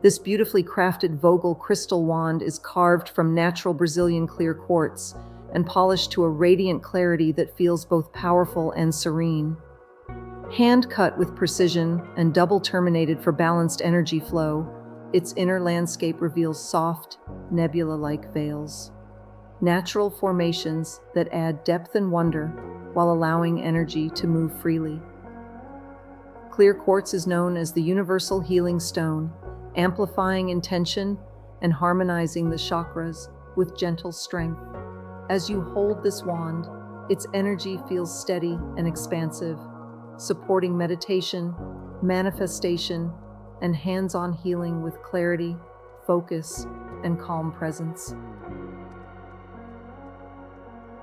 This beautifully crafted Vogel Crystal Wand is carved from natural Brazilian Clear Quartz and polished to a radiant clarity that feels both powerful and serene. Hand-cut with precision and double-terminated for balanced energy flow, its inner landscape reveals soft, nebula-like veils. Natural formations that add depth and wonder while allowing energy to move freely. Clear quartz is known as the universal healing stone, amplifying intention and harmonizing the chakras with gentle strength. As you hold this wand, its energy feels steady and expansive, supporting meditation, manifestation, and hands-on healing with clarity, focus, and calm presence.